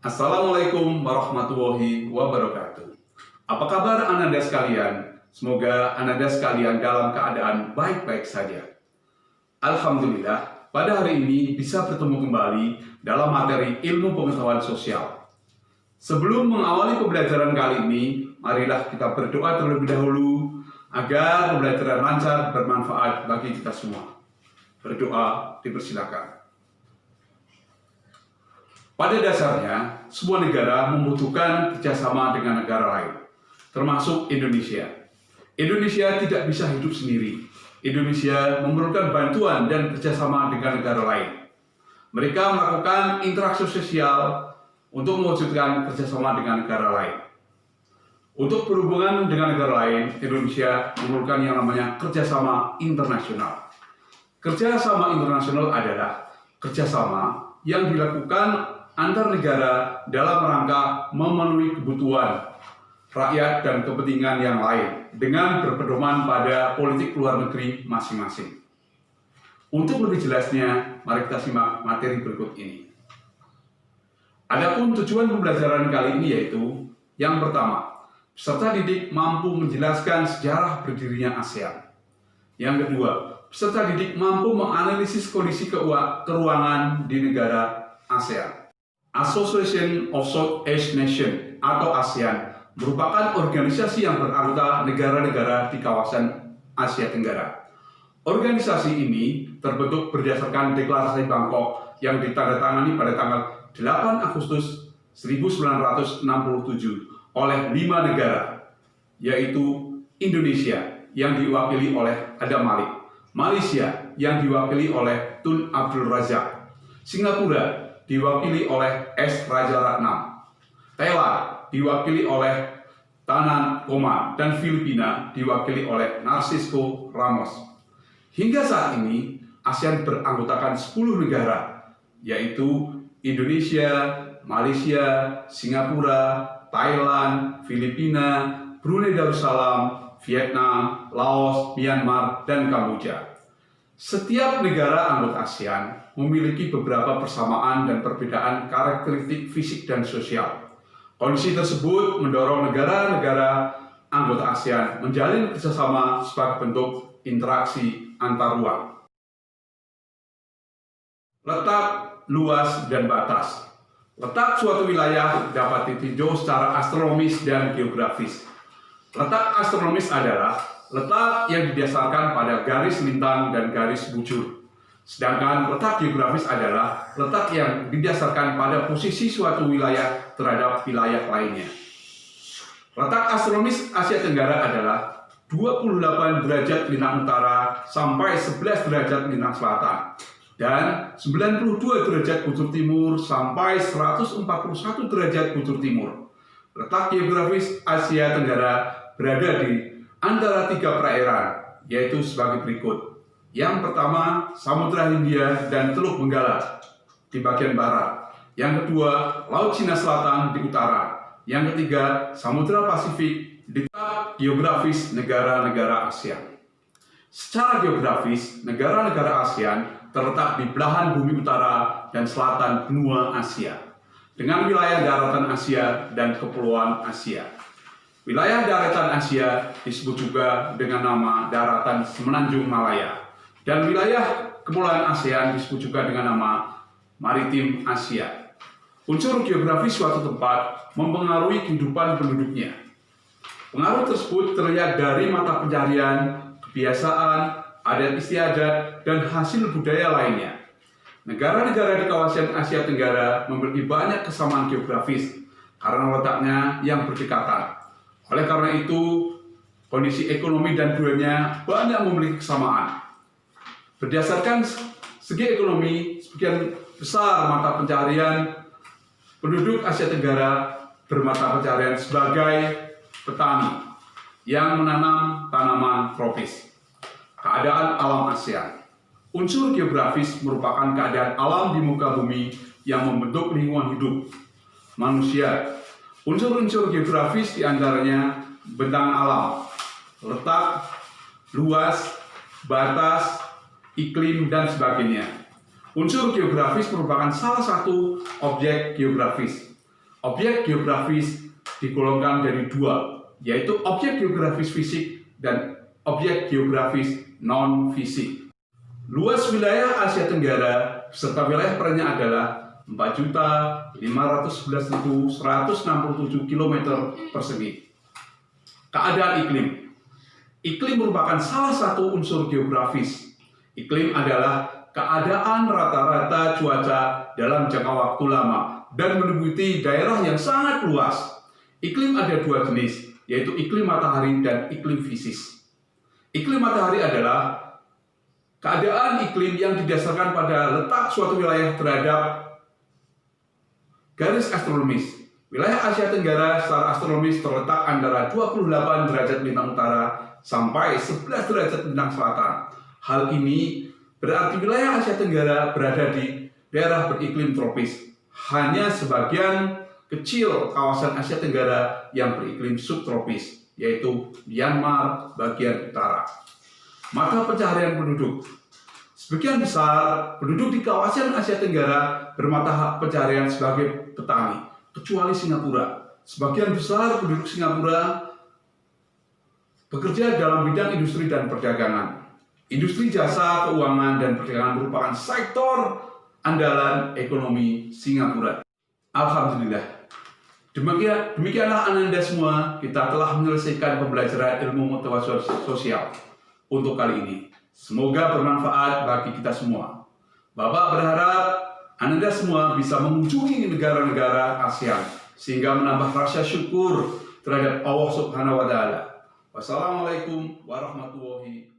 Assalamualaikum warahmatullahi wabarakatuh. Apa kabar Ananda sekalian? Semoga Ananda sekalian dalam keadaan baik-baik saja. Alhamdulillah, pada hari ini bisa bertemu kembali dalam materi ilmu pengetahuan sosial. Sebelum mengawali pembelajaran kali ini, marilah kita berdoa terlebih dahulu agar pembelajaran lancar bermanfaat bagi kita semua. Berdoa dipersilakan. Pada dasarnya, sebuah negara membutuhkan kerjasama dengan negara lain, termasuk Indonesia. Indonesia tidak bisa hidup sendiri. Indonesia memerlukan bantuan dan kerjasama dengan negara lain. Mereka melakukan interaksi sosial untuk mewujudkan kerjasama dengan negara lain. Untuk berhubungan dengan negara lain, Indonesia memerlukan yang namanya kerjasama internasional. Kerjasama internasional adalah kerjasama yang dilakukan antar negara dalam rangka memenuhi kebutuhan rakyat dan kepentingan yang lain dengan berpedoman pada politik luar negeri masing-masing. Untuk lebih jelasnya, mari kita simak materi berikut ini. Adapun tujuan pembelajaran kali ini yaitu yang pertama, peserta didik mampu menjelaskan sejarah berdirinya ASEAN. Yang kedua, peserta didik mampu menganalisis kondisi keuangan di negara ASEAN. Association of Southeast Nations atau ASEAN merupakan organisasi yang beranggota negara-negara di kawasan Asia Tenggara. Organisasi ini terbentuk berdasarkan Deklarasi Bangkok yang ditandatangani pada tanggal 8 Agustus 1967 oleh 5 negara, yaitu Indonesia yang diwakili oleh Adam Malik, Malaysia yang diwakili oleh Tun Abdul Razak, Singapura diwakili oleh S. Raja Ratnam, Thailand diwakili oleh Tanan Koma, dan Filipina diwakili oleh Narcisco Ramos. Hingga saat ini, ASEAN beranggotakan 10 negara, yaitu Indonesia, Malaysia, Singapura, Thailand, Filipina, Brunei Darussalam, Vietnam, Laos, Myanmar, dan Kamboja. Setiap negara anggota ASEAN memiliki beberapa persamaan dan perbedaan karakteristik fisik dan sosial. Kondisi tersebut mendorong negara-negara anggota ASEAN menjalin kerjasama sebagai bentuk interaksi antar ruang. Letak, luas, dan batas. Letak suatu wilayah dapat ditinjau secara astronomis dan geografis. Letak astronomis adalah letak yang didasarkan pada garis lintang dan garis bujur. Sedangkan letak geografis adalah letak yang didasarkan pada posisi suatu wilayah terhadap wilayah lainnya. Letak astronomis Asia Tenggara adalah 28 derajat lintang utara sampai 11 derajat lintang selatan dan 92 derajat bujur timur sampai 141 derajat bujur timur. Letak geografis Asia Tenggara berada di antara 3 perairan, yaitu sebagai berikut. Yang pertama, Samudra Hindia dan Teluk Benggala di bagian barat. Yang kedua, Laut Cina Selatan di utara. Yang ketiga, Samudra Pasifik di letak geografis negara-negara ASEAN. Secara geografis, negara-negara ASEAN terletak di belahan bumi utara dan selatan benua Asia, dengan wilayah daratan Asia dan kepulauan Asia. Wilayah daratan Asia disebut juga dengan nama daratan Semenanjung Malaya. Dan wilayah kepulauan ASEAN disebut juga dengan nama maritim Asia. Unsur geografis suatu tempat mempengaruhi kehidupan penduduknya. Pengaruh tersebut terlihat dari mata pencarian, kebiasaan, adat istiadat, dan hasil budaya lainnya. Negara-negara di kawasan Asia Tenggara memiliki banyak kesamaan geografis karena letaknya yang berdekatan. Oleh karena itu, kondisi ekonomi dan budayanya banyak memiliki kesamaan. Berdasarkan segi ekonomi, sebagian besar mata pencarian penduduk Asia Tenggara bermata pencarian sebagai petani yang menanam tanaman tropis. Keadaan alam ASEAN. Unsur geografis merupakan keadaan alam di muka bumi yang membentuk lingkungan hidup manusia. Unsur-unsur geografis diantaranya bentang alam, letak, luas, batas, iklim, dan sebagainya. Unsur geografis merupakan salah satu objek geografis. Objek geografis digolongkan dari dua, yaitu objek geografis fisik dan objek geografis non-fisik. Luas wilayah Asia Tenggara beserta wilayah perannya adalah 4.511.167 km persegi. Keadaan iklim. Iklim merupakan salah satu unsur geografis. Iklim adalah keadaan rata-rata cuaca dalam jangka waktu lama dan meliputi daerah yang sangat luas. Iklim ada dua jenis, yaitu iklim matahari dan iklim fisis. Iklim matahari adalah keadaan iklim yang didasarkan pada letak suatu wilayah terhadap garis astronomis. Wilayah Asia Tenggara secara astronomis terletak antara 28 derajat lintang utara sampai 11 derajat lintang selatan. Hal ini berarti wilayah Asia Tenggara berada di daerah beriklim tropis. Hanya sebagian kecil kawasan Asia Tenggara yang beriklim subtropis, yaitu Myanmar bagian utara. Mata pencaharian penduduk. Sebagian besar penduduk di kawasan Asia Tenggara bermata pencaharian sebagai petani, kecuali Singapura. Sebagian besar penduduk Singapura bekerja dalam bidang industri dan perdagangan. Industri jasa, keuangan, dan perdagangan merupakan sektor andalan ekonomi Singapura. Alhamdulillah. Demikianlah Anda semua, kita telah menyelesaikan pembelajaran ilmu motivasi sosial untuk kali ini. Semoga bermanfaat bagi kita semua. Bapak berharap Anda semua bisa mengunjungi negara-negara ASEAN sehingga menambah rasa syukur terhadap Allah Subhanahu wa Ta'ala. Wassalamualaikum warahmatullahi wabarakatuh.